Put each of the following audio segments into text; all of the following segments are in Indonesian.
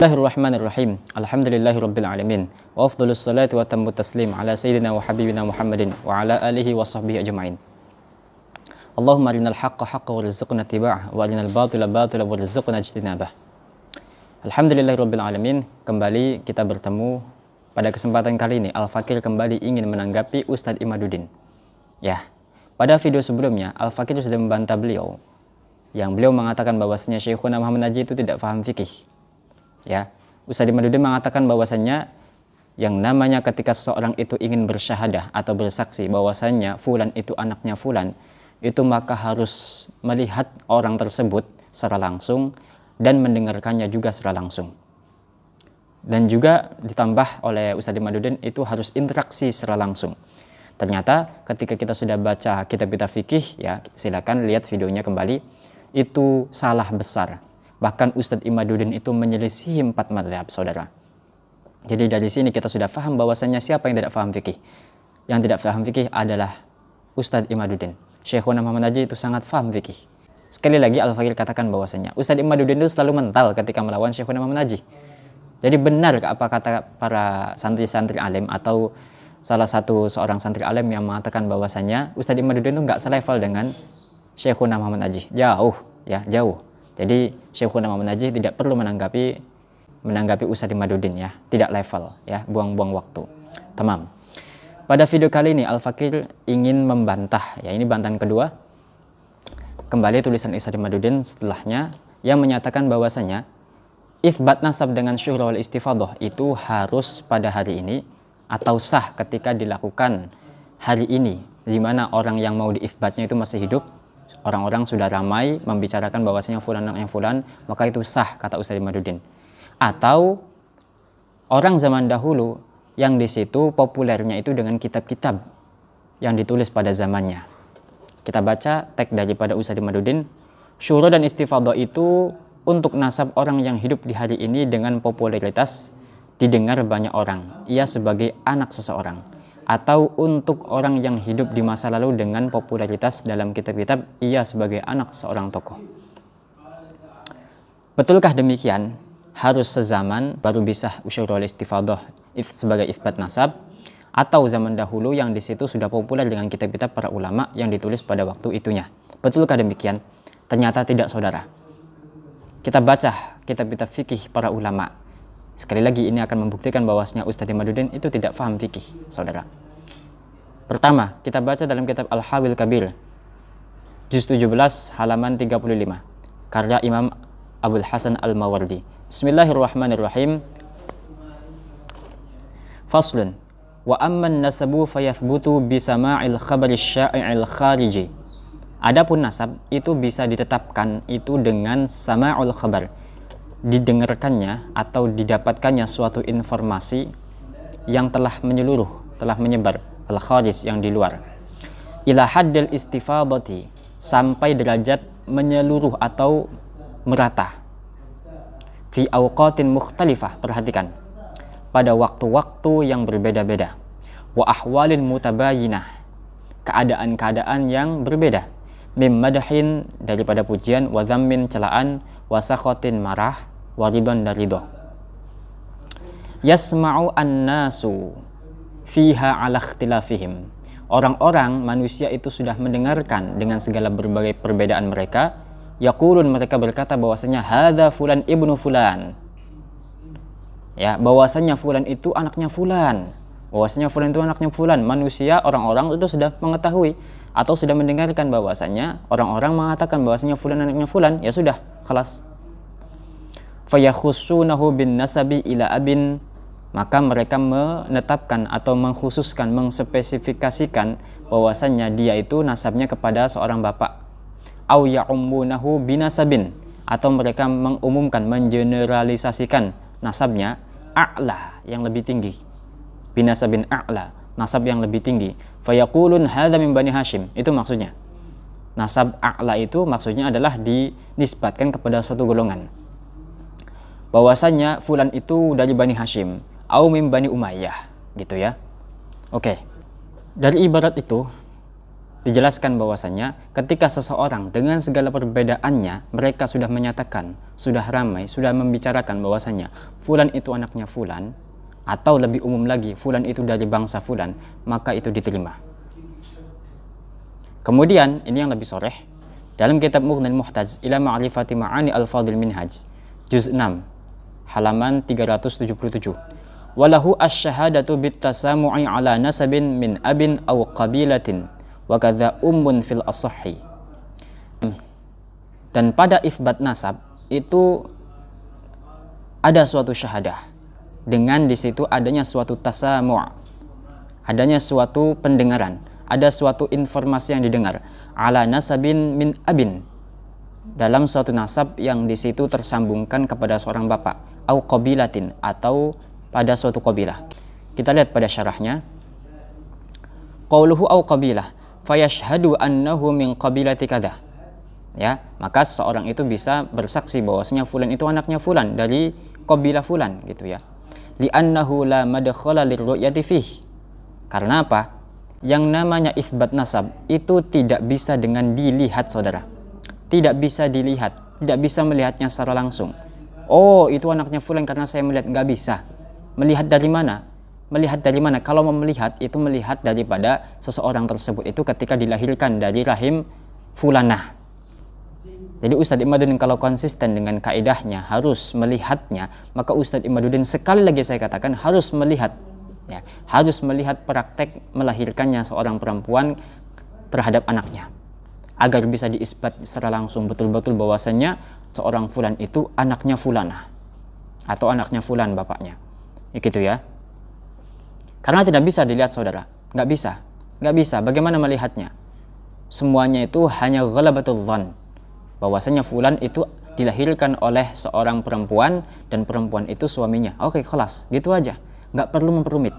Bismillahirrahmanirrahim. Alhamdulillahirabbil alamin. Wa afdhalus salati wa tammu taslim ala sayyidina wa habibina Muhammadin wa ala alihi wa sahbihi ajma'in. Allahumma arinal haqqa haqqan warzuqna ittiba'ah wa arinal batila batila warzuqna ijtinabah. Alhamdulillahirabbil alamin. Kembali kita bertemu pada kesempatan kali ini. Al-Fakir kembali ingin menanggapi Ustadz Imaduddin. Ya, pada video sebelumnya Al-Fakir sudah membantah beliau yang beliau mengatakan bahwasanya Syekhuna Muhammad Najih itu tidak paham fikih. Ya, Ustadz Imaduddin mengatakan bahwasanya yang namanya ketika seseorang itu ingin bersyahadah atau bersaksi bahwasanya fulan itu anaknya fulan, itu maka harus melihat orang tersebut secara langsung dan mendengarkannya juga secara langsung. Dan juga ditambah oleh Ustadz Imaduddin itu harus interaksi secara langsung. Ternyata ketika kita sudah baca kitab-kitab fikih, ya silakan lihat videonya kembali, itu salah besar. Bahkan Ustadz Imaduddin itu menyelisihi 4 mazhab, saudara. Jadi dari sini kita sudah paham bahwasanya siapa yang tidak paham fikih. Yang tidak paham fikih adalah Ustadz Imaduddin. Syekhuna Muhammad Najih itu sangat paham fikih. Sekali lagi Al-Fakir katakan bahwasanya Ustadz Imaduddin itu selalu mental ketika melawan Syekhuna Muhammad Najih. Jadi benar apa kata para santri-santri alim atau salah satu seorang santri alim yang mengatakan bahwasanya Ustadz Imaduddin itu nggak selevel dengan Syekhuna Muhammad Najih. Jauh, ya jauh. Jadi Syekhuna Muhammad Najih tidak perlu menanggapi Ustadz Imaduddin, ya, tidak level, ya, buang-buang waktu. Tamam. Pada video kali ini Al-Fakir ingin membantah, ya, ini bantahan kedua. Kembali tulisan Ustadz Imaduddin setelahnya yang menyatakan bahwasanya itsbat nasab dengan syuhra wal istifadah itu harus pada hari ini atau sah ketika dilakukan hari ini, di mana orang yang mau diitsbatnya itu masih hidup. Orang-orang sudah ramai membicarakan bahwasanya fulan anaknya fulan, maka itu sah kata Ustadz Imaduddin. Atau orang zaman dahulu yang di situ populernya itu dengan kitab-kitab yang ditulis pada zamannya. Kita baca teks daripada Ustadz Imaduddin, syuhra dan istifadah itu untuk nasab orang yang hidup di hari ini dengan popularitas didengar banyak orang, ia sebagai anak seseorang. Atau untuk orang yang hidup di masa lalu dengan popularitas dalam kitab-kitab, ia sebagai anak seorang tokoh. Betulkah demikian? Harus sezaman baru bisa syuhra wal istifadah sebagai itsbat nasab, atau zaman dahulu yang di situ sudah populer dengan kitab-kitab para ulama yang ditulis pada waktu itunya. Betulkah demikian? Ternyata tidak, saudara. Kita baca kitab-kitab fikih para ulama. Sekali lagi ini akan membuktikan bahwasanya Ustadz Imaduddin itu tidak paham fikih, saudara. Pertama, kita baca dalam kitab Al-Hawil Kabir, juz 17 halaman 35, karya Imam Abul Hasan Al-Mawardi. Bismillahirrahmanirrahim. Faslun. Wa amman nasabu fayathbutu bisama'il khabari syai'il khariji. Adapun nasab itu bisa ditetapkan itu dengan sama'ul khabar, didengarkannya atau didapatkannya suatu informasi yang telah menyeluruh, telah menyebar, al-kharij yang di luar, ila haddil istifadati sampai derajat menyeluruh atau merata, fi awqatin mukhtalifah, perhatikan, pada waktu-waktu yang berbeda-beda, wa ahwalin mutabayinah, keadaan-keadaan yang berbeda, mim madahin daripada pujian, wa dhammin celaan, wa sakhatin marah, waridon dan ridho. Yasma'u an-nasu fiha ala ikhtilafihim. Orang-orang manusia itu sudah mendengarkan dengan segala berbagai perbedaan mereka. Yaqulun, mereka berkata bahwasanya hadza fulan ibnu fulan. Ya, bahwasanya fulan itu anaknya fulan. Bahwasanya fulan itu anaknya fulan. Manusia, orang-orang itu sudah mengetahui atau sudah mendengarkan bahwasanya orang-orang mengatakan bahwasanya fulan anaknya fulan, ya sudah, khalas. Fayakhussunahu bin nasabi ila abin, maka mereka menetapkan atau mengkhususkan, mengspesifikasikan bahwasannya dia itu nasabnya kepada seorang bapak. Au ya'ummunahu binasabin, atau mereka mengumumkan, mengeneralisasikan nasabnya a'la, yang lebih tinggi. Binasabin a'la, nasab yang lebih tinggi. Fayaqulun hadza min Bani Hashim, itu maksudnya. Nasab a'la itu maksudnya adalah dinisbatkan kepada suatu golongan. Bahwasanya fulan itu dari Bani Hashim, au min Bani Umayyah, gitu ya. Oke. Dari ibarat itu dijelaskan bahwasanya ketika seseorang dengan segala perbedaannya mereka sudah menyatakan, sudah ramai, sudah membicarakan bahwasanya fulan itu anaknya fulan, atau lebih umum lagi fulan itu dari bangsa fulan, maka itu diterima. Kemudian ini yang lebih soreh dalam kitab Mughnil Muhtaj ila Ma'rifati Ma'ani Al-Fadhil Minhaj juz 6 halaman 377. Walahu asyhadatu bitasamu'i ala nasabin min abin aw qabilatin wa kadza ummun fil asahhi. Dan pada ifbat nasab itu ada suatu syahadah dengan di situ adanya suatu tasamu', adanya suatu pendengaran, ada suatu informasi yang didengar ala nasabin min abin, dalam suatu nasab yang di situ tersambungkan kepada seorang bapak, au qabilatin, atau pada suatu qabilah. Kita lihat pada syarahnya, qauluhu au qabilah fayashhadu annahu min qabilati kadza. Ya, maka seorang itu bisa bersaksi bahwasanya fulan itu anaknya fulan dari qabilah fulan gitu ya. Li'annahu la madkhala lirru'yati fih. Karena apa? Yang namanya itsbat nasab itu tidak bisa dengan dilihat, saudara. Tidak bisa dilihat, tidak bisa melihatnya secara langsung. Oh, itu anaknya fulan karena saya melihat, nggak bisa. Melihat dari mana? Melihat dari mana? Kalau mau melihat, itu melihat daripada seseorang tersebut itu ketika dilahirkan dari rahim fulanah. Jadi Ustadz Imaduddin kalau konsisten dengan kaidahnya harus melihatnya, maka Ustadz Imaduddin sekali lagi saya katakan harus melihat, ya, harus melihat praktek melahirkannya seorang perempuan terhadap anaknya, agar bisa diisbat secara langsung betul-betul bahwasannya seorang fulan itu anaknya fulanah atau anaknya fulan bapaknya, gitu ya. Karena tidak bisa dilihat, saudara, nggak bisa. Bagaimana melihatnya? Semuanya itu hanya ghalabatul dhann, bahwasanya fulan itu dilahirkan oleh seorang perempuan dan perempuan itu suaminya. Oke, kelas, gitu aja, nggak perlu memperumit.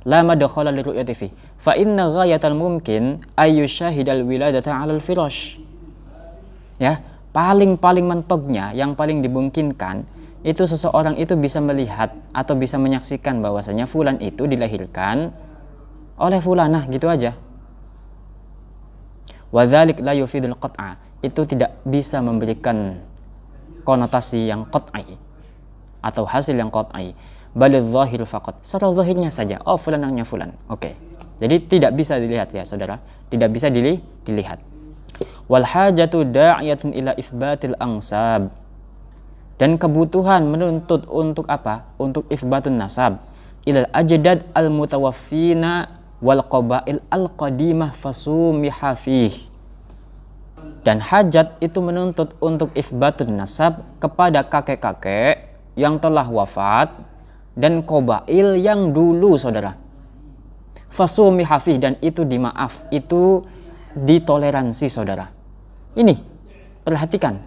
La madkhala li ru'yati fi fa inna ghayatal mumkin ayyushahidal wiladata 'alal firash. Ya, paling mentoknya, yang paling dimungkinkan itu seseorang itu bisa melihat atau bisa menyaksikan bahwasanya fulan itu dilahirkan oleh fulanah, gitu aja. Wa dzalik la yufidul qat'a, itu tidak bisa memberikan konotasi yang qat'i atau hasil yang qat'i. Balil zahir faqat, secara zahirnya saja, oh fulan anaknya fulan. Oke. Jadi tidak bisa dilihat ya, saudara, tidak bisa dilihat. Wal hajatu da'iyatun ila itsbatil ansab, dan kebutuhan menuntut untuk apa? Untuk itsbatun nasab ilal ajdad al mutawaffina wal qabail al qadimah fasumiha fih. Dan hajat itu menuntut untuk itsbatun nasab kepada kakek-kakek yang telah wafat dan qabail yang dulu, saudara. Fasumiha fih, dan itu dimaaf, itu ditoleransi, saudara. Ini perhatikan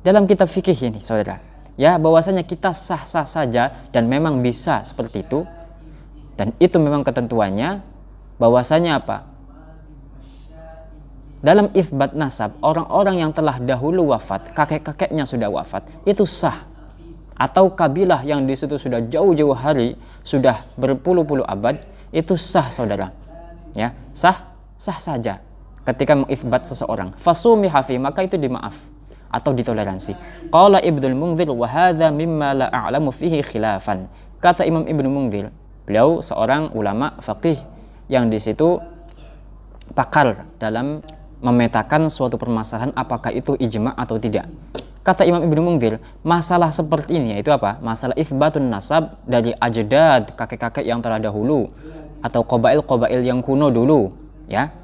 dalam kitab fikih ini, saudara, ya, bahwasanya kita sah-sah saja dan memang bisa seperti itu, dan itu memang ketentuannya, bahwasanya apa? Dalam itsbat nasab, orang-orang yang telah dahulu wafat, kakek-kakeknya sudah wafat, itu sah. Atau kabilah yang di situ sudah jauh-jauh hari, sudah berpuluh-puluh abad, itu sah, saudara. Ya, sah saja ketika mengitsbat seseorang. Fasumiha fi, maka itu dimaaf atau ditoleransi. Qala Ibnul Munzir wa hadza mimma la a'lamu fihi khilafan. Kata Imam Ibnu Munzir, beliau seorang ulama faqih yang di situ pakar dalam memetakan suatu permasalahan apakah itu ijma' atau tidak. Kata Imam Ibnu Munzir, masalah seperti ini yaitu apa? Masalah itsbatun nasab dari ajdad, kakek-kakek yang telah dahulu atau qabail yang kuno dulu, ya.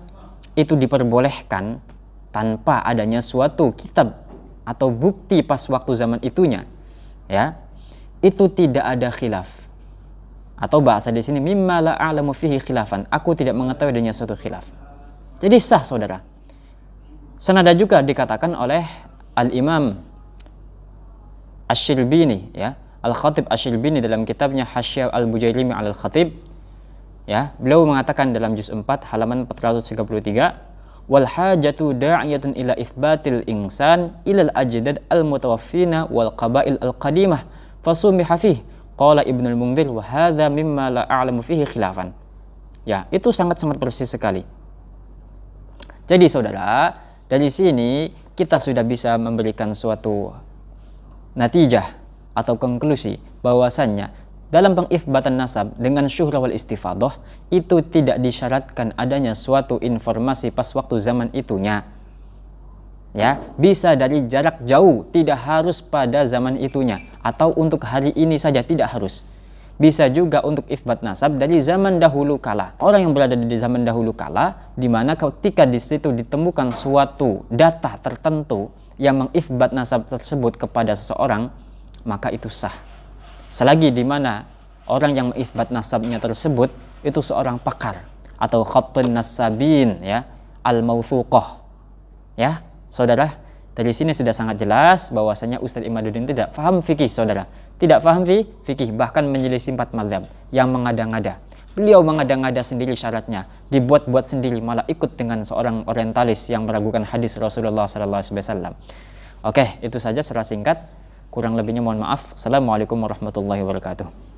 Itu diperbolehkan tanpa adanya suatu kitab atau bukti pas waktu zaman itunya, ya, itu tidak ada khilaf, atau bahasa di sini mimma la a'lamu fihi khilafan, aku tidak mengetahui adanya suatu khilaf. Jadi sah, saudara. Senada juga dikatakan oleh Al-Imam Asy-Syilbini, ya, Al-Khatib Asy-Syilbini dalam kitabnya Hasyiah Al-Bujairimi 'alal Khatib, ya, beliau mengatakan dalam juz 4 halaman 433, wal hajatu da'iyatun ila itsbatil insan ilal ajdad al mutawaffina wal qabail al qadimah fasumiha fih. Qala Ibnul Munzir wa hadza mimma la a'lamu fihi khilafan. Ya, itu sangat-sangat persis sekali. Jadi saudara, dari sini kita sudah bisa memberikan suatu natijah atau konklusi bahwasannya dalam pengifbatan nasab dengan syuhrah wal istifadah itu tidak disyaratkan adanya suatu informasi pas waktu zaman itunya. Ya, bisa dari jarak jauh, tidak harus pada zaman itunya, atau untuk hari ini saja, tidak harus. Bisa juga untuk ifbat nasab dari zaman dahulu kala. Orang yang berada di zaman dahulu kala, di mana ketika di situ ditemukan suatu data tertentu yang mengifbat nasab tersebut kepada seseorang, maka itu sah. Selagi di mana orang yang mengifbat nasabnya tersebut itu seorang pakar atau khattun nasabin, ya, al-maufuqah. Ya, saudara, dari sini sudah sangat jelas bahwasanya Ustadz Imaduddin tidak paham fikih, saudara. Tidak paham fikih, bahkan menyelisih 4 mazhab yang mengada-ngada. Beliau mengada-ngada sendiri syaratnya, dibuat-buat sendiri, malah ikut dengan seorang orientalis yang meragukan hadis Rasulullah SAW. Oke, itu saja secara singkat. Kurang lebihnya mohon maaf. Assalamualaikum warahmatullahi wabarakatuh.